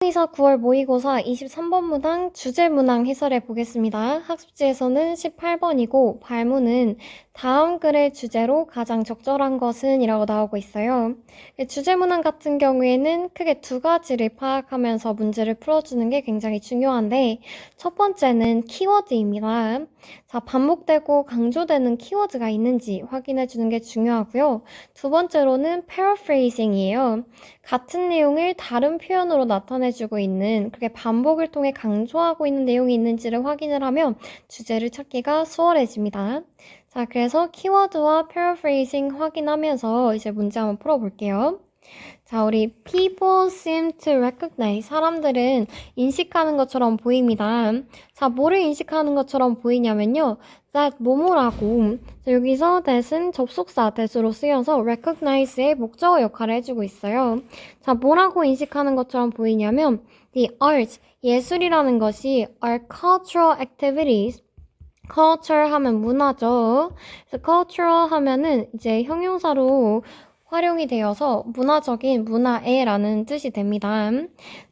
이사 9월 모의고사 23번 문항 주제 문항 해설해 보겠습니다. 학습지에서는 18번이고 발문은 다음 글의 주제로 가장 적절한 것은 이라고 나오고 있어요. 주제 문항 같은 경우에는 크게 두 가지를 파악하면서 문제를 풀어주는 게 굉장히 중요한데 첫 번째는 키워드입니다. 자, 반복되고 강조되는 키워드가 있는지 확인해 주는 게 중요하고요. 두 번째로는 paraphrasing이에요. 같은 내용을 다른 표현으로 나타내주고 있는, 그게 반복을 통해 강조하고 있는 내용이 있는지를 확인을 하면 주제를 찾기가 수월해집니다. 자, 그래서 키워드와 paraphrasing 확인하면서 이제 문제 한번 풀어볼게요. 자, 우리 people seem to recognize. 사람들은 인식하는 것처럼 보입니다. 자, 뭐를 인식하는 것처럼 보이냐면요. that 뭐뭐라고. 자, 여기서 that은 접속사 that으로 쓰여서 recognize의 목적어 역할을 해주고 있어요. 자, 뭐라고 인식하는 것처럼 보이냐면 the arts, 예술이라는 것이 are cultural activities. culture 하면 문화죠. 그래서 cultural 하면은 이제 형용사로 활용이 되어서 문화적인 문화에라는 뜻이 됩니다.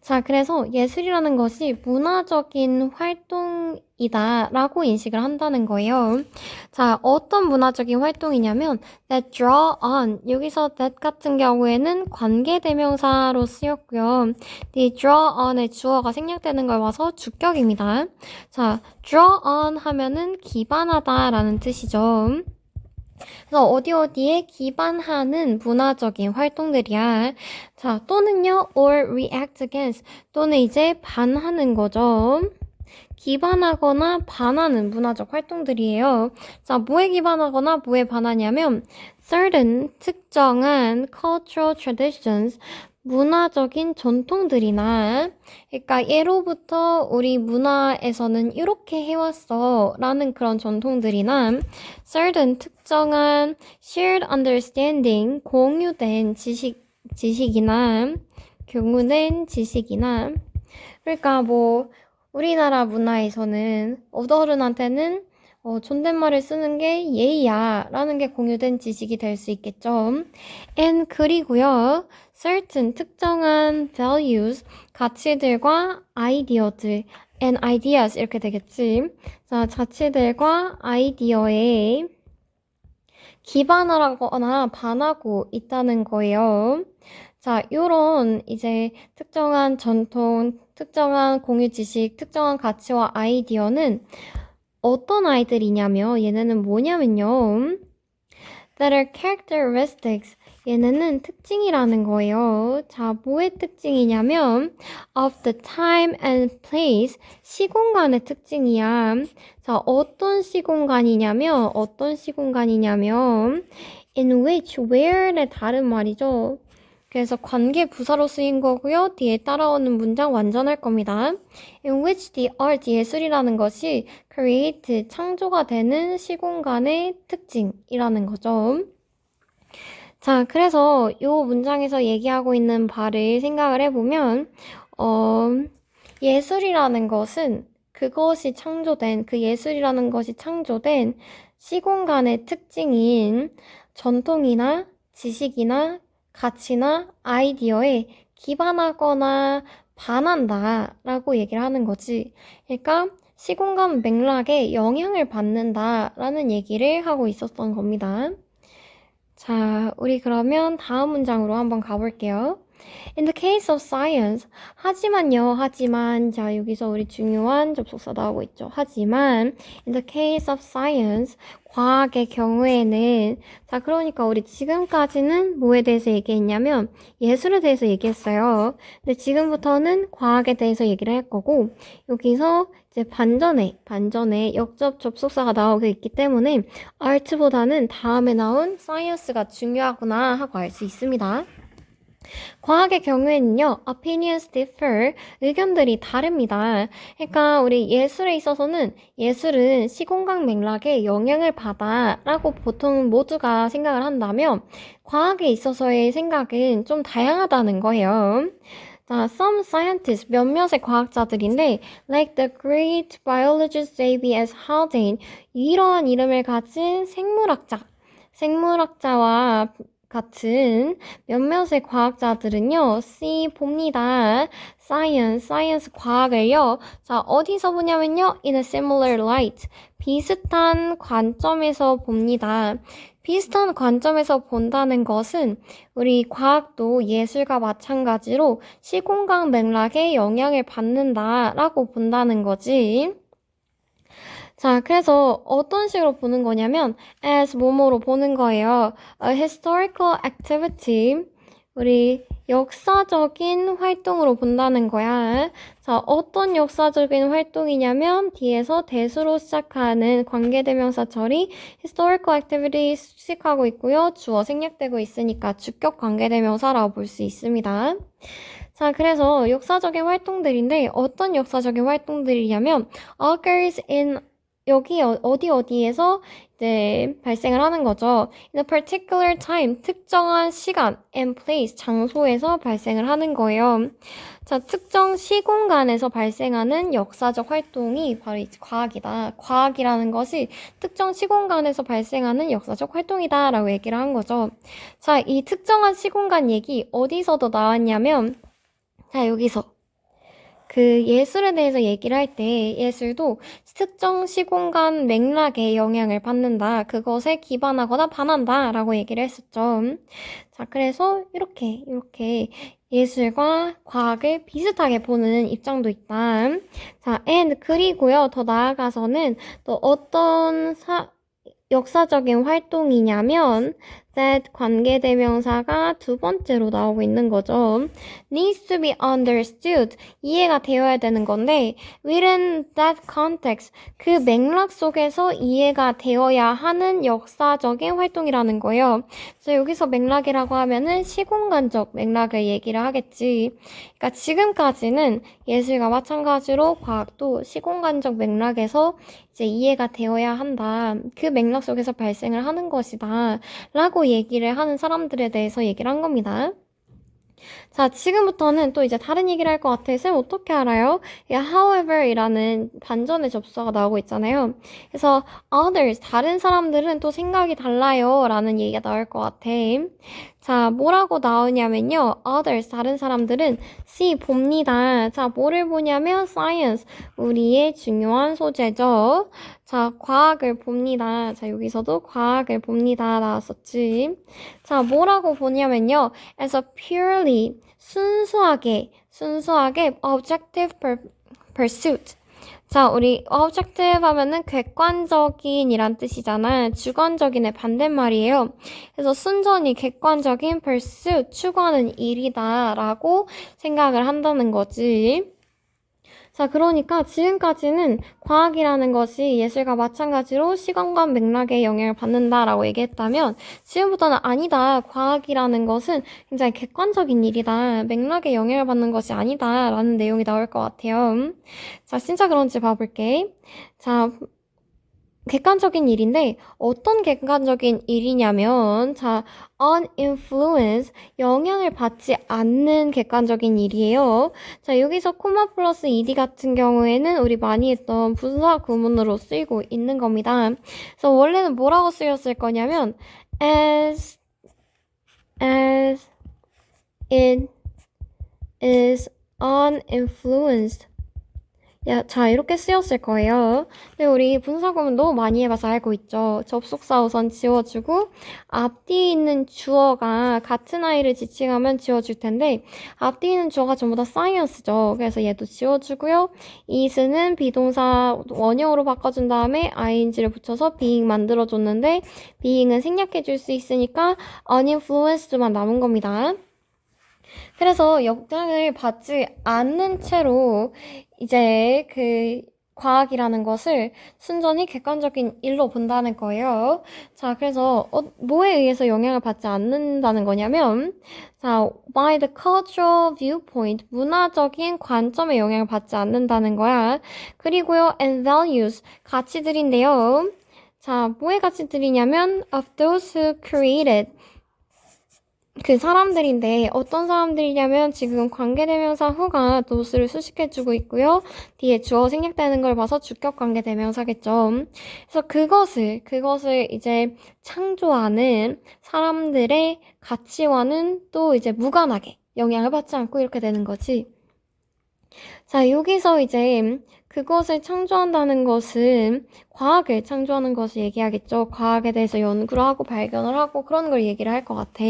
자, 그래서 예술이라는 것이 문화적인 활동이다 라고 인식을 한다는 거예요. 자, 어떤 문화적인 활동이냐면 that draw on, 여기서 that 같은 경우에는 관계대명사로 쓰였고요. the draw on의 주어가 생략되는 걸 봐서 주격입니다. 자, draw on 하면은 기반하다 라는 뜻이죠. 그래서 어디에 기반하는 문화적인 활동들이야. 자, 또는요, or react against, 또는 이제 반하는 거죠. 기반하거나 반하는 문화적 활동들이에요. 자, 뭐에 기반하거나 뭐에 반하냐면 certain, 특정한 cultural traditions, 문화적인 전통들이나, 그러니까 예로부터 우리 문화에서는 이렇게 해왔어 라는 그런 전통들이나 certain, 특정한 shared understanding, 공유된 지식이나 교훈된 지식이나, 그러니까 뭐 우리나라 문화에서는 어른한테는 존댓말을 쓰는 게 예의야 라는 게 공유된 지식이 될 수 있겠죠. and 그리고요, certain 특정한 values, 가치들과 아이디어들, and ideas 이렇게 되겠지. 자, 가치들과 아이디어에 기반하거나 반하고 있다는 거예요. 자, 요런 이제 특정한 전통, 특정한 공유 지식, 특정한 가치와 아이디어는 어떤 아이들이냐면 얘네는 뭐냐면요. that are characteristics. 얘네는 특징이라는 거예요. 자, 뭐의 특징이냐면 of the time and place. 시공간의 특징이야. 자, 어떤 시공간이냐면 in which, where의 다른 말이죠. 그래서 관계 부사로 쓰인 거고요. 뒤에 따라오는 문장 완전할 겁니다. In which the art, 예술이라는 것이 create, 창조가 되는 시공간의 특징이라는 거죠. 자, 그래서 이 문장에서 얘기하고 있는 바를 생각을 해보면 예술이라는 것은 그것이 창조된, 그 예술이라는 것이 창조된 시공간의 특징인 전통이나 지식이나 가치나 아이디어에 기반하거나 반한다 라고 얘기를 하는 거지. 그러니까 시공간 맥락에 영향을 받는다 라는 얘기를 하고 있었던 겁니다. 자, 우리 그러면 다음 문장으로 한번 가볼게요. In the case of science, 하지만, 자, 여기서 우리 중요한 접속사 나오고 있죠. 하지만, in the case of science, 과학의 경우에는, 자, 그러니까 우리 지금까지는 뭐에 대해서 얘기했냐면, 예술에 대해서 얘기했어요. 근데 지금부터는 과학에 대해서 얘기를 할 거고, 여기서 이제 반전에 역접 접속사가 나오고 있기 때문에, art보다는 다음에 나온 science가 중요하구나 하고 알 수 있습니다. 과학의 경우에는요, opinions differ, 의견들이 다릅니다. 그러니까 우리 예술에 있어서는 예술은 시공간 맥락에 영향을 받아 라고 보통 모두가 생각을 한다면 과학에 있어서의 생각은 좀 다양하다는 거예요. 자, some scientists, 몇몇의 과학자들인데 like the great biologist J.B.S. Haldane, 이러한 이름을 가진 생물학자와 같은 몇몇의 과학자들은요, see, 봅니다. science, 과학을요. 자, 어디서 보냐면요, in a similar light. 비슷한 관점에서 봅니다. 비슷한 관점에서 본다는 것은 우리 과학도 예술과 마찬가지로 시공간 맥락에 영향을 받는다라고 본다는 거지. 자, 그래서 어떤 식으로 보는 거냐면 as 뭐뭐로 보는 거예요. A historical activity. 우리 역사적인 활동으로 본다는 거야. 자, 어떤 역사적인 활동이냐면 뒤에서 대수로 시작하는 관계대명사 처리 historical activity 수식하고 있고요. 주어 생략되고 있으니까 주격 관계대명사라고 볼 수 있습니다. 자, 그래서 역사적인 활동들인데 어떤 역사적인 활동들이냐면 occurs in 여기 어디에서 이제 발생을 하는 거죠. In a particular time, 특정한 시간 and place, 장소에서 발생을 하는 거예요. 자, 특정 시공간에서 발생하는 역사적 활동이 바로 과학이다. 과학이라는 것이 특정 시공간에서 발생하는 역사적 활동이다 라고 얘기를 한 거죠. 자, 이 특정한 시공간 얘기 어디서도 나왔냐면 자, 여기서 그 예술에 대해서 얘기를 할 때 예술도 특정 시공간 맥락에 영향을 받는다. 그것에 기반하거나 반한다. 라고 얘기를 했었죠. 자, 그래서 이렇게 예술과 과학을 비슷하게 보는 입장도 있다. 자, and 그리고요. 더 나아가서는 또 어떤 역사적인 활동이냐면 that 관계대명사가 두 번째로 나오고 있는 거죠. needs to be understood. 이해가 되어야 되는 건데 within that context. 그 맥락 속에서 이해가 되어야 하는 역사적인 활동이라는 거예요. 그래서 여기서 맥락이라고 하면은 시공간적 맥락을 얘기를 하겠지. 그러니까 지금까지는 예술과 마찬가지로 과학도 시공간적 맥락에서 이제 이해가 되어야 한다. 그 맥락 속에서 발생을 하는 것이다. 라고 얘기를 하는 사람들에 대해서 얘기를 한 겁니다. 자, 지금부터는 또 이제 다른 얘기를 할 것 같아요. 쌤 어떻게 알아요? however 이라는 반전의 접수가 나오고 있잖아요. 그래서 others, 다른 사람들은 또 생각이 달라요 라는 얘기가 나올 것 같아. 자, 뭐라고 나오냐면요. others, 다른 사람들은 see, 봅니다. 자, 뭐를 보냐면 science, 우리의 중요한 소재죠. 자, 과학을 봅니다. 자, 여기서도 과학을 봅니다. 나왔었지. 자, 뭐라고 보냐면요. as a purely, 순수하게 objective pursuit. 자, 우리 objective 하면은 객관적인 이란 뜻이잖아. 주관적인의 반대말이에요. 그래서 순전히 객관적인 pursuit, 추구하는 일이다 라고 생각을 한다는 거지. 자, 그러니까 지금까지는 과학이라는 것이 예술과 마찬가지로 시간과 맥락에 영향을 받는다라고 얘기했다면 지금부터는 아니다. 과학이라는 것은 굉장히 객관적인 일이다. 맥락에 영향을 받는 것이 아니다. 라는 내용이 나올 것 같아요. 자, 진짜 그런지 봐볼게. 자, 객관적인 일인데 어떤 객관적인 일이냐면 자, uninfluenced, 영향을 받지 않는 객관적인 일이에요. 자, 여기서 코마 플러스 ed 같은 경우에는 우리 많이 했던 분사 구문으로 쓰이고 있는 겁니다. 그래서 원래는 뭐라고 쓰였을 거냐면 as it is uninfluenced. 자, 이렇게 쓰였을 거예요. 근데 우리 분사구문 너무 많이 해봐서 알고 있죠. 접속사 우선 지워주고 앞뒤에 있는 주어가 같은 아이를 지칭하면 지워줄 텐데 앞뒤에 있는 주어가 전부 다 science죠. 그래서 얘도 지워주고요. is는 비동사 원형으로 바꿔준 다음에 ing를 붙여서 being 만들어줬는데 being은 생략해줄 수 있으니까 uninfluenced만 남은 겁니다. 그래서 영향을 받지 않는 채로 이제 그 과학이라는 것을 순전히 객관적인 일로 본다는 거예요. 자, 그래서 뭐에 의해서 영향을 받지 않는다는 거냐면 자, by the cultural viewpoint, 문화적인 관점에 영향을 받지 않는다는 거야. 그리고요, and values, 가치들인데요. 자, 뭐의 가치들이냐면 of those who created 그 사람들인데 어떤 사람들이냐면 지금 관계대명사 who가 nose를 수식해주고 있고요. 뒤에 주어 생략되는 걸 봐서 주격 관계대명사겠죠. 그래서 그것을 이제 창조하는 사람들의 가치와는 또 이제 무관하게 영향을 받지 않고 이렇게 되는 거지. 자, 여기서 이제 그것을 창조한다는 것은 과학을 창조하는 것을 얘기하겠죠. 과학에 대해서 연구를 하고 발견을 하고 그런 걸 얘기를 할 것 같아.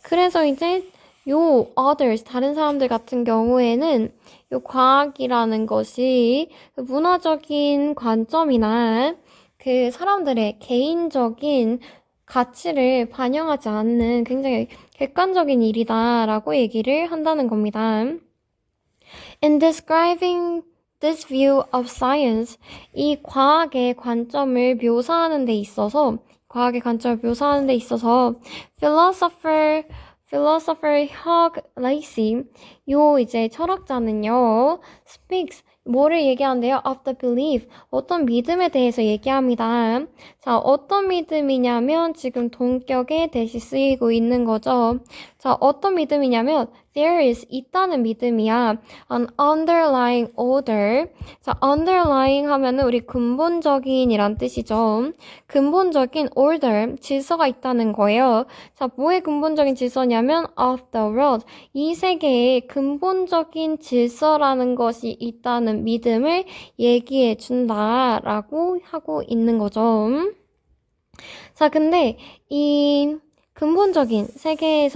그래서 이제 요 others, 다른 사람들 같은 경우에는 요 과학이라는 것이 문화적인 관점이나 그 사람들의 개인적인 가치를 반영하지 않는 굉장히 객관적인 일이다라고 얘기를 한다는 겁니다. In describing this view of science, 이 과학의 관점을 묘사하는 데 있어서 philosopher Hugh Lacey, 요 이제 철학자는요, speaks 뭐를 얘기하는데요? Of the belief, 어떤 믿음에 대해서 얘기합니다. 자, 어떤 믿음이냐면 지금 동격에 대시 쓰이고 있는 거죠. 자, 어떤 믿음이냐면 there is, 있다는 믿음이야. An underlying order. 자, underlying 하면은 우리 근본적인 이란 뜻이죠. 근본적인 order, 질서가 있다는 거예요. 자, 뭐의 근본적인 질서냐면 of the world. 이 세계에 근본적인 질서라는 것이 있다는 믿음을 얘기해 준다라고 하고 있는 거죠. 자, 근데 이 근본적인 세계의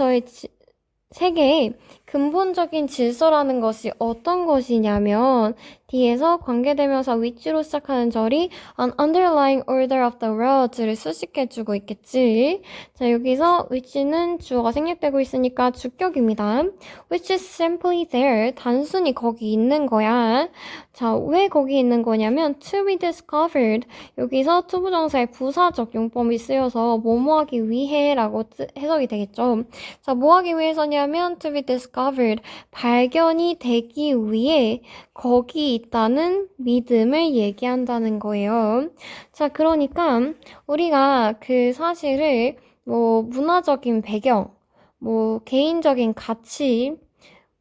근본적인 질서라는 것이 어떤 것이냐면 뒤에서 관계대명사 which로 시작하는 절이 an underlying order of the world를 수식해주고 있겠지. 자, 여기서 which는 주어가 생략되고 있으니까 주격입니다. which is simply there, 단순히 거기 있는 거야. 자, 왜 거기 있는 거냐면 to be discovered, 여기서 투부정사의 부사적 용법이 쓰여서 뭐뭐하기 위해라고 해석이 되겠죠. 자, 뭐하기 위해서냐면 to be discovered, 발견이 되기 위해 거기 있다는 믿음을 얘기한다는 거예요. 자, 그러니까 우리가 그 사실을 뭐 문화적인 배경, 뭐 개인적인 가치,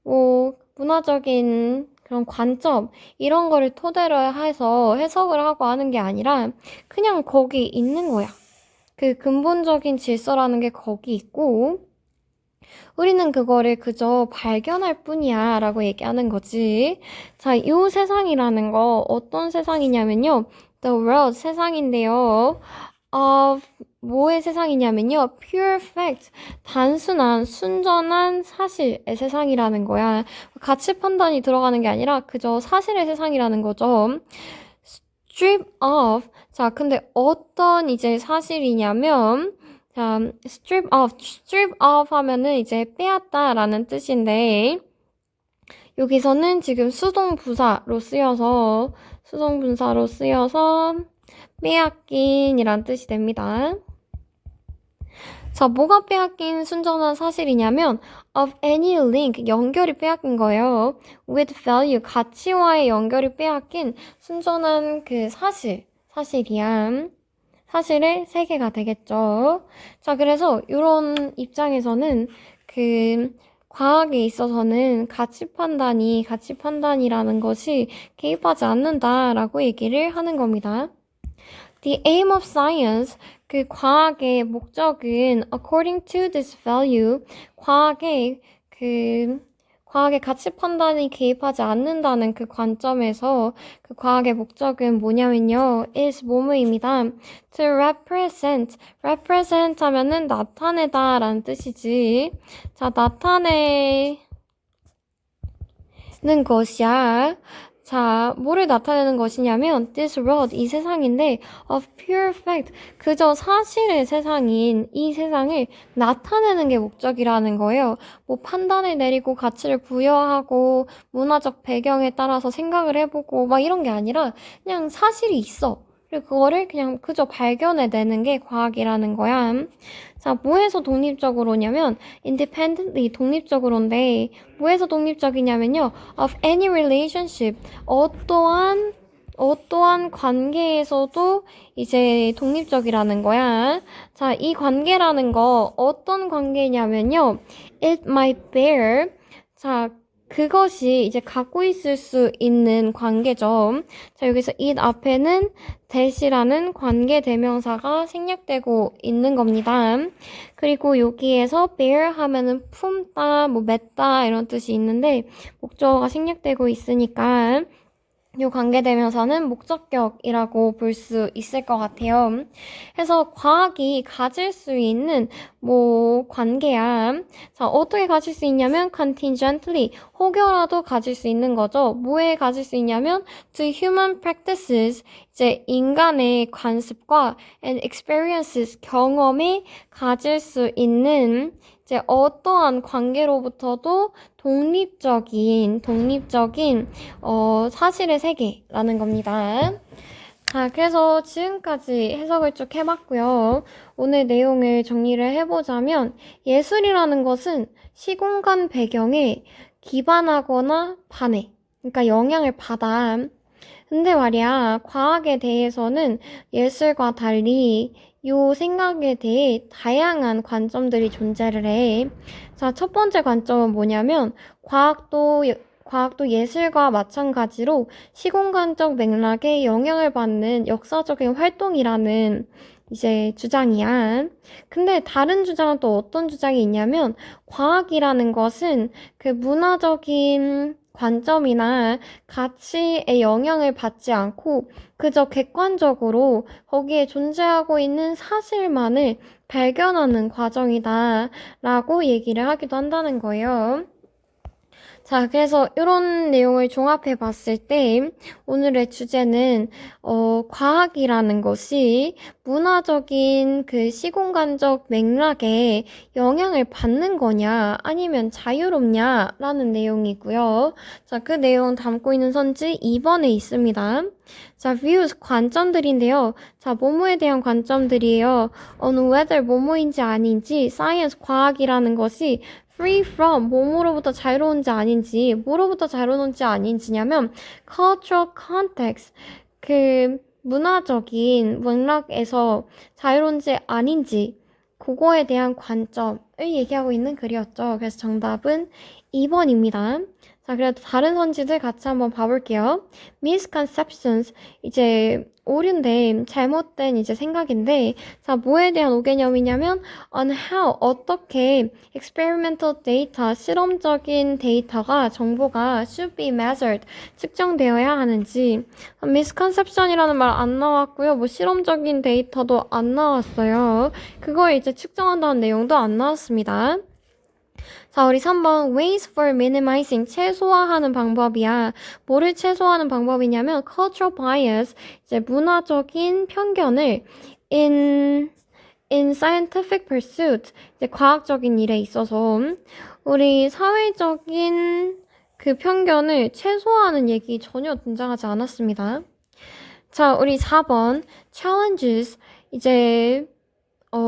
뭐 문화적인 그런 관점 이런 거를 토대로 해서 해석을 하고 하는 게 아니라 그냥 거기 있는 거야. 그 근본적인 질서라는 게 거기 있고 우리는 그거를 그저 발견할 뿐이야 라고 얘기하는 거지. 자, 이 세상이라는 거 어떤 세상이냐면요. The world, 세상인데요. 뭐의 세상이냐면요. Pure fact, 단순한 순전한 사실의 세상이라는 거야. 가치 판단이 들어가는 게 아니라 그저 사실의 세상이라는 거죠. Strip off, 자, 근데 어떤 이제 사실이냐면 자, strip off 하면은 이제 빼앗다라는 뜻인데 여기서는 지금 수동부사로 쓰여서 빼앗긴이란 뜻이 됩니다. 자, 뭐가 빼앗긴 순전한 사실이냐면 of any link, 연결이 빼앗긴 거예요. with value, 가치와의 연결이 빼앗긴 순전한 그 사실이야. 사실의 세계가 되겠죠. 자, 그래서 이런 입장에서는 그 과학에 있어서는 가치 판단이라는 것이 개입하지 않는다라고 얘기를 하는 겁니다. The aim of science, 그 과학의 목적은 according to this value, 과학의 가치 판단이 개입하지 않는다는 그 관점에서 그 과학의 목적은 뭐냐면요. is 뭐뭐입니다. to represent 하면은 나타내다 라는 뜻이지. 자, 나타내는 것이야. 자, 뭐를 나타내는 것이냐면 this world, 이 세상인데 of pure fact, 그저 사실의 세상인 이 세상을 나타내는 게 목적이라는 거예요. 뭐 판단을 내리고 가치를 부여하고 문화적 배경에 따라서 생각을 해보고 막 이런 게 아니라 그냥 사실이 있어. 그리고 그거를 그냥 그저 발견해내는 게 과학이라는 거야. 자, 뭐에서 독립적으로냐면 independently, 독립적으로인데 뭐에서 독립적이냐면요. of any relationship, 어떠한 어떠한 관계에서도 이제 독립적이라는 거야. 자, 이 관계라는 거 어떤 관계냐면요. It might bear. 자, 그것이 이제 갖고 있을 수 있는 관계죠. 자, 여기서 it 앞에는 that이라는 관계 대명사가 생략되고 있는 겁니다. 그리고 여기에서 bear 하면은 품다, 뭐 맺다 이런 뜻이 있는데 목적어가 생략되고 있으니까 이 관계대명사는 목적격이라고 볼 수 있을 것 같아요. 그래서 과학이 가질 수 있는 관계야. 자, 어떻게 가질 수 있냐면 contingently, 혹여라도 가질 수 있는 거죠. 뭐에 가질 수 있냐면 to human practices, 이제 인간의 관습과 and experiences, 경험에 가질 수 있는 이제 어떠한 관계로부터도 독립적인 사실의 세계라는 겁니다. 자, 그래서 지금까지 해석을 쭉 해봤고요. 오늘 내용을 정리를 해보자면 예술이라는 것은 시공간 배경에 기반하거나 반해, 그러니까 영향을 받아. 근데 말이야, 과학에 대해서는 예술과 달리 요 생각에 대해 다양한 관점들이 존재를 해. 자, 첫 번째 관점은 뭐냐면 과학도 예술과 마찬가지로 시공간적 맥락에 영향을 받는 역사적인 활동이라는 이제 주장이야. 근데 다른 주장은 또 어떤 주장이 있냐면 과학이라는 것은 그 문화적인 관점이나 가치에 영향을 받지 않고 그저 객관적으로 거기에 존재하고 있는 사실만을 발견하는 과정이다 라고 얘기를 하기도 한다는 거예요. 자, 그래서 이런 내용을 종합해 봤을 때 오늘의 주제는 과학이라는 것이 문화적인 그 시공간적 맥락에 영향을 받는 거냐 아니면 자유롭냐라는 내용이고요. 자, 그 내용 담고 있는 선지 2번에 있습니다. 자, views 관점들인데요. 자, 뭐뭐에 대한 관점들이에요. on whether 뭐뭐인지 아닌지 science 과학이라는 것이 free from 뭐뭐로부터 자유로운지 아닌지 뭐로부터 자유로운지 아닌지냐면 cultural context 그 문화적인 맥락에서 자유로운지 아닌지 그거에 대한 관점을 얘기하고 있는 글이었죠. 그래서 정답은 2번입니다. 자, 그래도 다른 선지들 같이 한번 봐볼게요. misconceptions 이제 오류인데 잘못된 이제 생각인데 자, 뭐에 대한 오개념이냐면 on how 어떻게 experimental data 실험적인 데이터가 정보가 should be measured 측정되어야 하는지 misconception이라는 말 안 나왔고요. 뭐 실험적인 데이터도 안 나왔어요. 그걸 이제 측정한다는 내용도 안 나왔습니다. 자, 우리 3번 ways for minimizing 최소화하는 방법이야. 뭐를 최소화하는 방법이냐면 cultural bias 이제 문화적인 편견을 in scientific pursuit 이제 과학적인 일에 있어서 우리 사회적인 그 편견을 최소화하는 얘기 전혀 등장하지 않았습니다. 자, 우리 4번 challenges 이제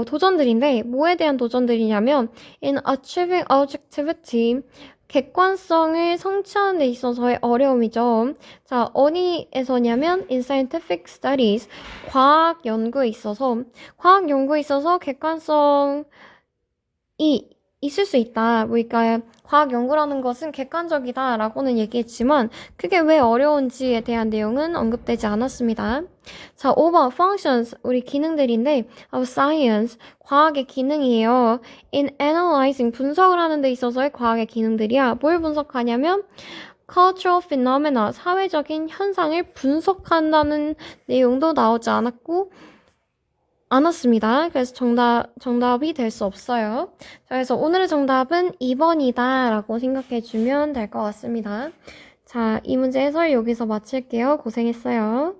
도전들인데 뭐에 대한 도전들이냐면 in achieving objectivity 객관성을 성취하는 데 있어서의 어려움이죠. 자, 어디에서냐면 in scientific studies 과학 연구에 있어서 객관성이 있을 수 있다. 그러니까 과학 연구라는 것은 객관적이다 라고는 얘기했지만 그게 왜 어려운지에 대한 내용은 언급되지 않았습니다. 자, 5번 functions 우리 기능들인데 of science 과학의 기능이에요. in analyzing 분석을 하는 데 있어서의 과학의 기능들이야. 뭘 분석하냐면 cultural phenomena 사회적인 현상을 분석한다는 내용도 나오지 않았습니다. 그래서 정답이 될 수 없어요. 자, 그래서 오늘의 정답은 2번이다 라고 생각해주면 될 것 같습니다. 자, 이 문제 해설 여기서 마칠게요. 고생했어요.